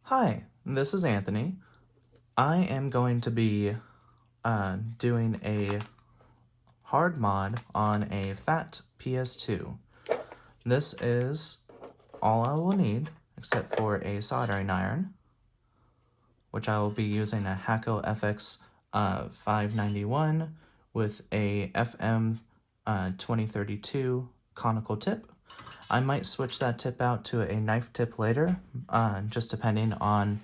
Hi, this is Anthony. I am going to be doing a hard mod on a fat PS2. This is all I will need except for a soldering iron, which I will be using a Hakko FX591 with a FM 2032 conical tip. I might switch that tip out to a knife tip later, just depending on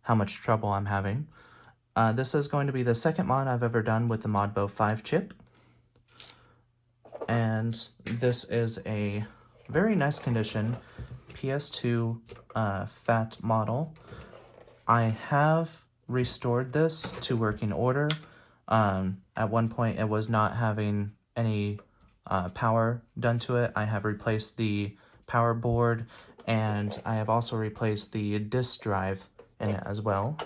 how much trouble I'm having. This is going to be the second mod I've ever done with the Modbo 5 chip. And this is a very nice condition PS2 fat model. I have restored this to working order. At one point it was not having any power done to it. I have replaced the power board, and I have also replaced the disk drive in it as well.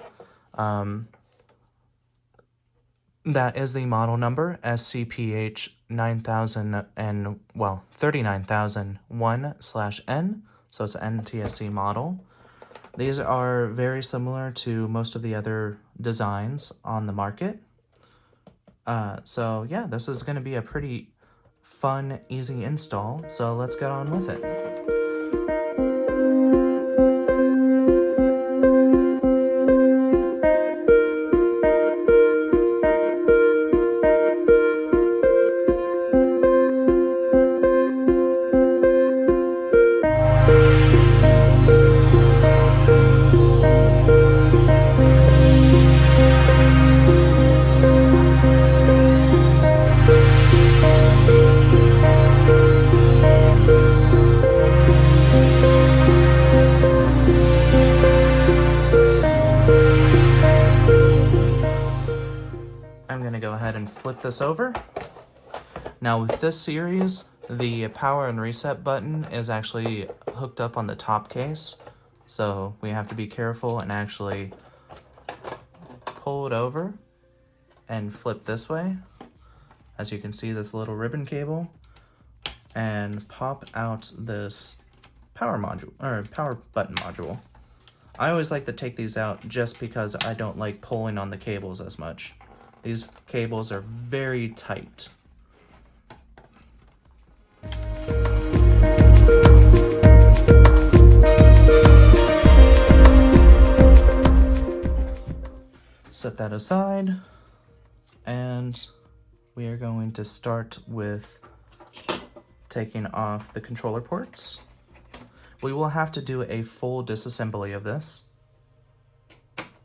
That is the model number SCPH-39001/N, so it's an NTSC model. These are very similar to most of the other designs on the market. So yeah, this is going to be a pretty fun, easy install, so let's get on with it. I'm going to go ahead and flip this over. Now with this series, the power and reset button is actually hooked up on the top case, so we have to be careful and actually pull it over and flip this way. As you can see, this little ribbon cable, and pop out this power module, or power button module. I always like to take these out just because I don't like pulling on the cables as much. These cables are very tight. Set that aside, and we are going to start with taking off the controller ports. We will have to do a full disassembly of this.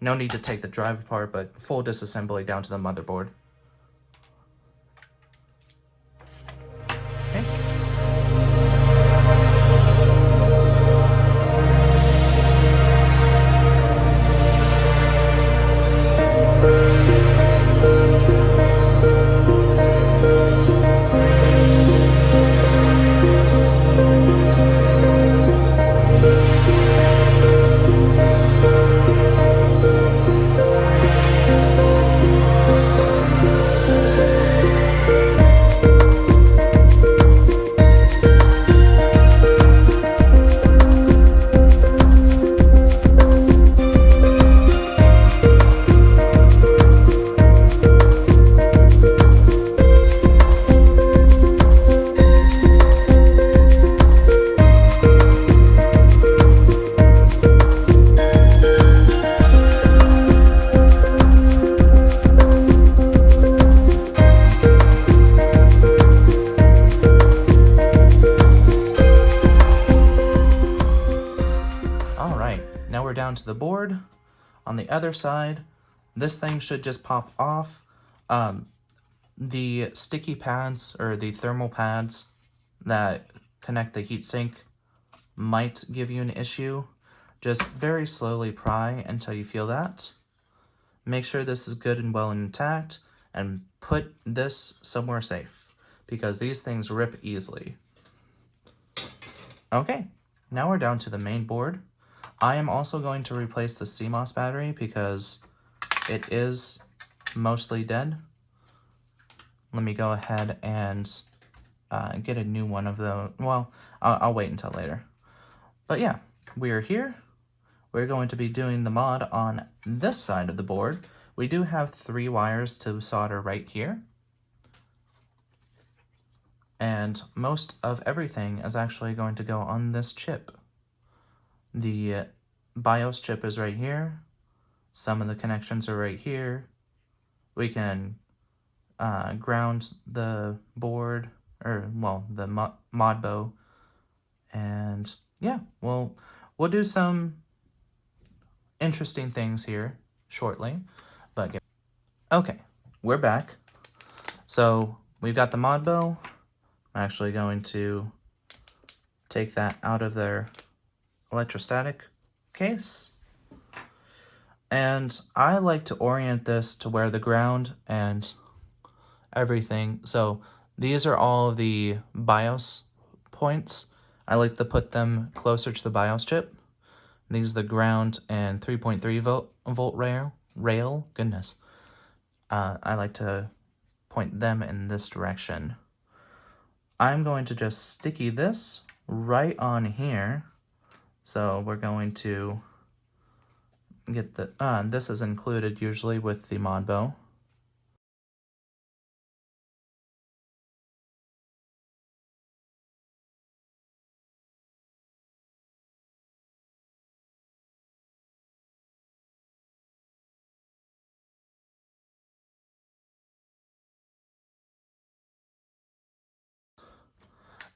No need to take the drive apart, but full disassembly down to the motherboard. Okay. Now we're down to the board. On the other side, this thing should just pop off. The sticky pads, or the thermal pads that connect the heatsink, might give you an issue. Just very slowly pry until you feel that. Make sure this is good and well intact, and put this somewhere safe, because these things rip easily. Okay, now we're down to the main board. I am also going to replace the CMOS battery because it is mostly dead. Let me go ahead and get a new one of those. Well, I'll wait until later. But yeah, we are here. we're going to be doing the mod on this side of the board. We do have 3 wires to solder right here. And most of everything is actually going to go on this chip. The BIOS chip is right here. Some of the connections are right here. We can ground the board, or well, the Modbo, and yeah, we'll do some interesting things here shortly. But okay, we're back. So we've got the Modbo. I'm actually going to take that out of their electrostatic case. And I like to orient this to where the ground and everything. So these are all the BIOS points. I like to put them closer to the BIOS chip. These are the ground and 3.3 volt rail. Goodness. I like to point them in this direction. I'm going to just sticky this right on here. So we're going to get the, this is included usually with the Modbo.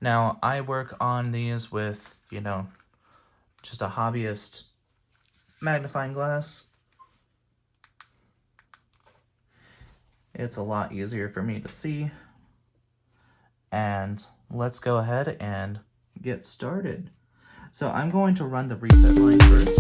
Now, I work on these with, you know, just a hobbyist magnifying glass. It's a lot easier for me to see. And let's go ahead and get started. So I'm going to run the reset line first.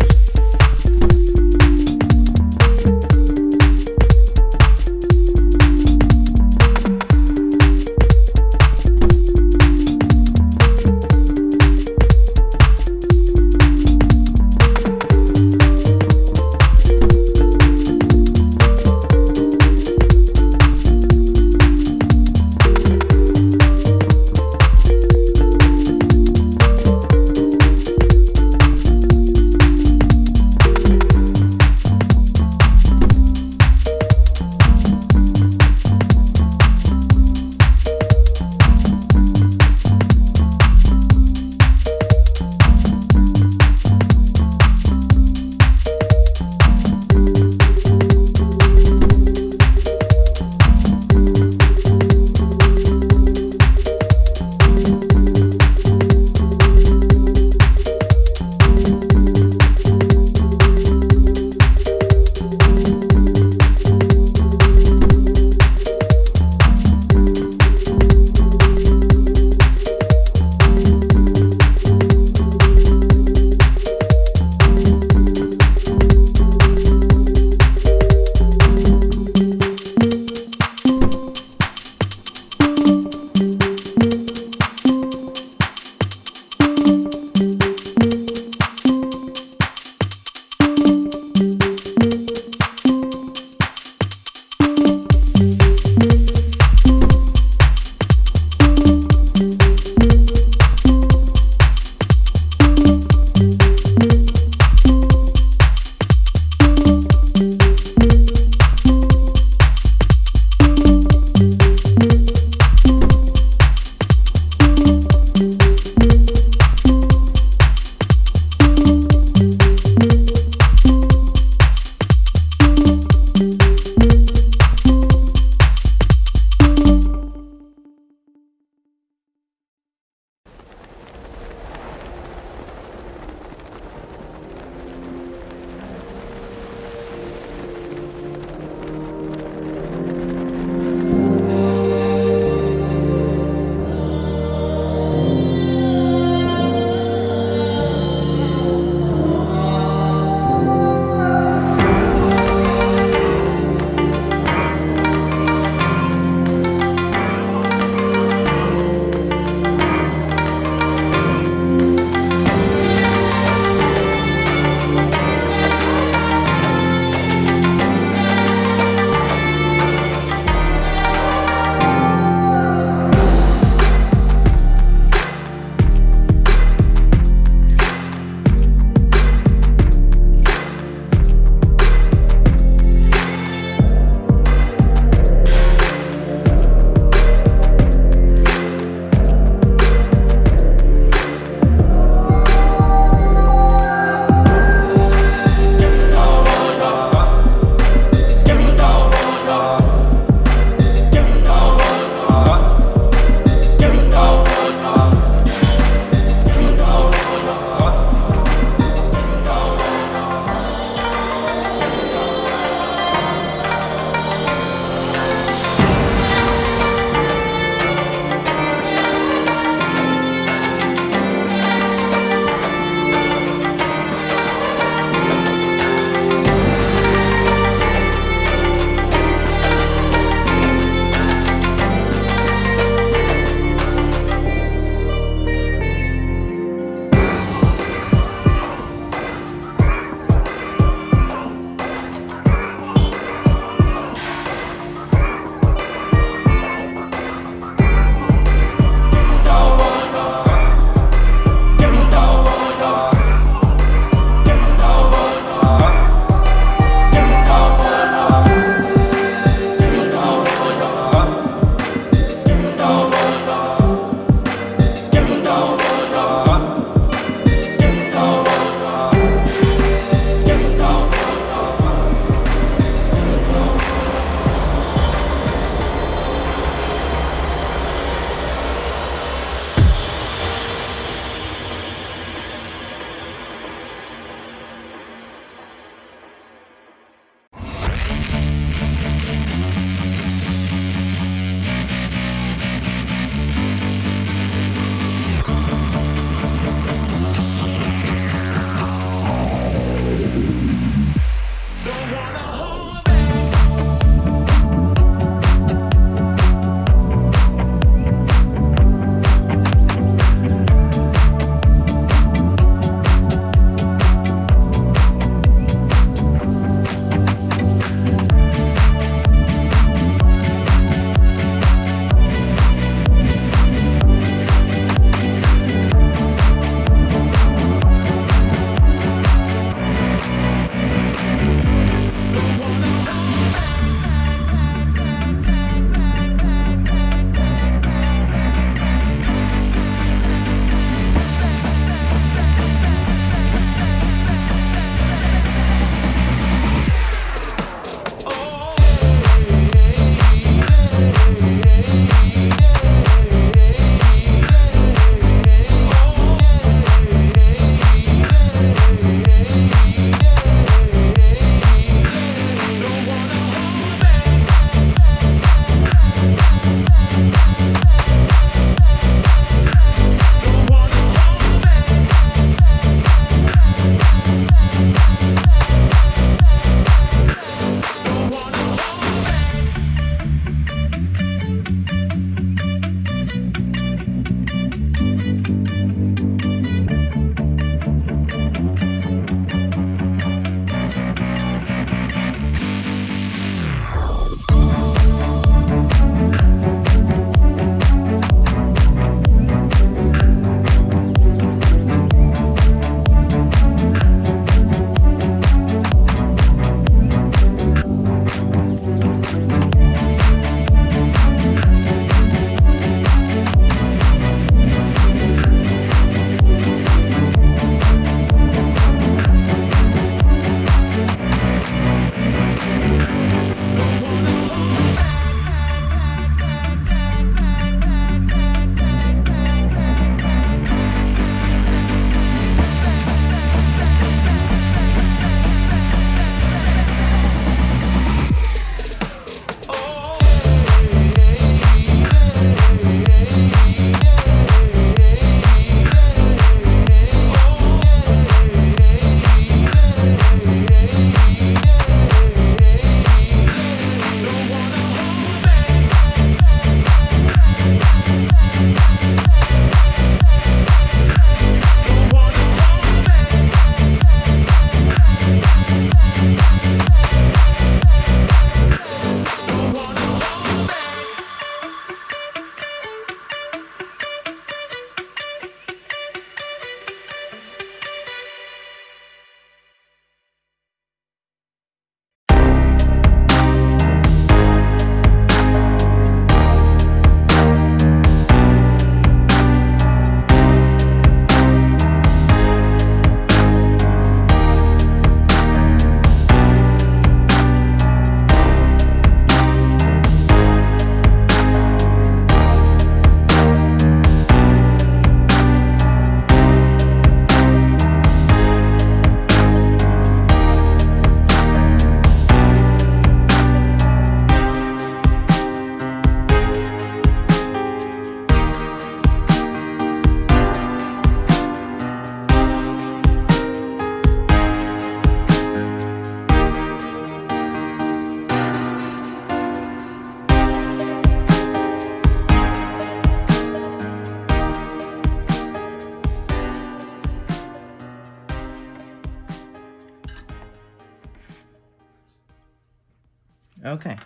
Okay,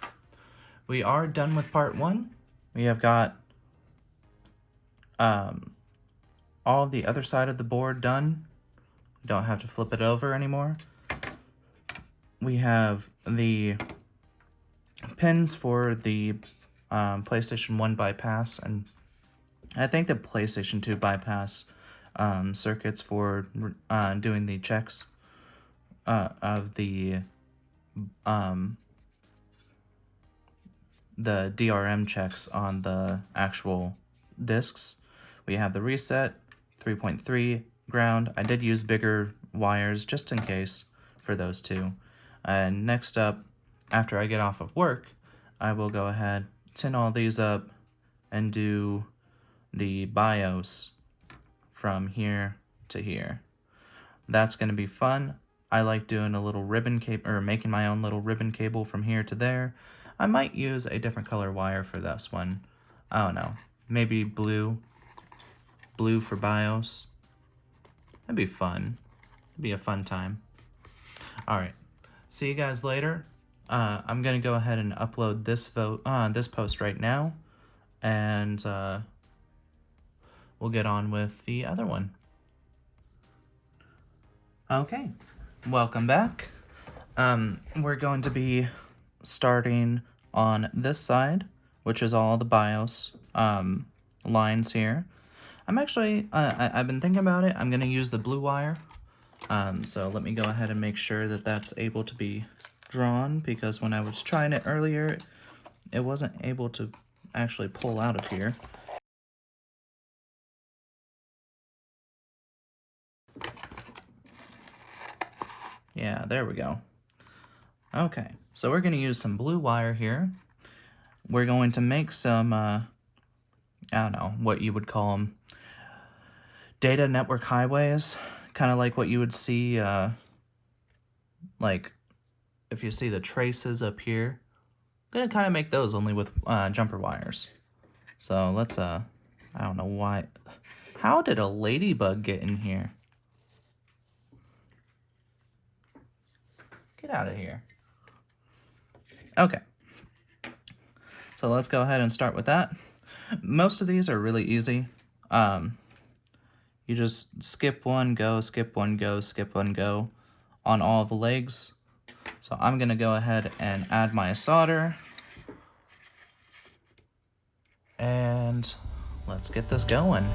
we are done with part 1. We have got all of the other side of the board done. We don't have to flip it over anymore. We have the pins for the PlayStation 1 bypass, and I think the PlayStation 2 bypass circuits for doing the checks of the DRM checks on the actual discs. We have the reset, 3.3, ground. I did use bigger wires just in case for those two. And next up, after I get off of work, I will go ahead, tin all these up, and do the BIOS from here to here. That's going to be fun. I like doing a little ribbon cable, or making my own little ribbon cable from here to there. I might use a different color wire for this one. I don't know. Maybe blue. Blue for BIOS. That'd be fun. It'd be a fun time. Alright. See you guys later. I'm going to go ahead and upload this post right now. And we'll get on with the other one. Okay. Welcome back. We're going to be starting on this side, which is all the BIOS lines here. I'm actually, I've been thinking about it. I'm going to use the blue wire. So let me go ahead and make sure that that's able to be drawn, because when I was trying it earlier, it wasn't able to actually pull out of here. Yeah, there we go. Okay, so we're going to use some blue wire here. We're going to make some, I don't know what you would call them, data network highways, kind of like what you would see, like if you see the traces up here. I'm going to kind of make those only with jumper wires. So let's, I don't know why. How did a ladybug get in here? Get out of here. Okay. So let's go ahead and start with that. Most of these are really easy. You just skip one, go, skip one, go, skip one, go on all the legs. So I'm going to go ahead and add my solder. And let's get this going.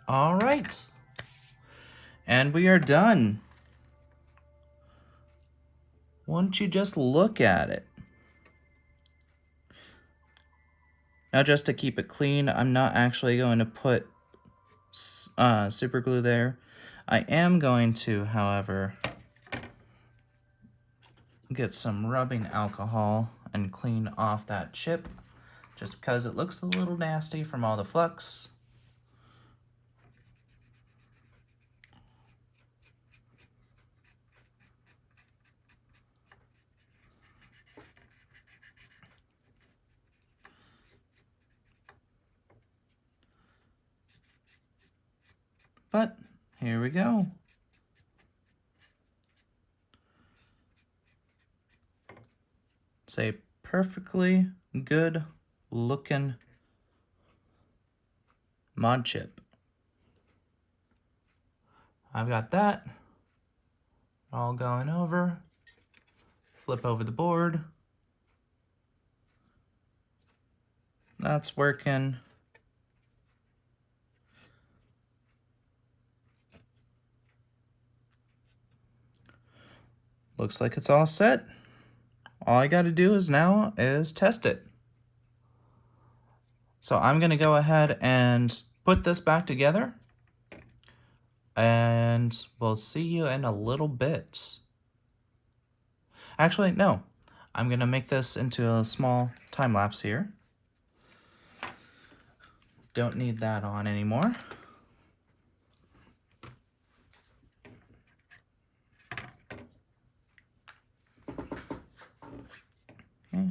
All right. And we are done. Won't you just look at it? Now, just to keep it clean, I'm not actually going to put super glue there. I am going to, however, get some rubbing alcohol and clean off that chip, just because it looks a little nasty from all the flux. But here we go. It's a perfectly good looking mod chip. I've got that all going over. Flip over the board. That's working. Looks like it's all set. All I got to do now is test it. So I'm going to go ahead and put this back together, and we'll see you in a little bit. Actually, no. I'm going to make this into a small time lapse here. Don't need that on anymore. Okay.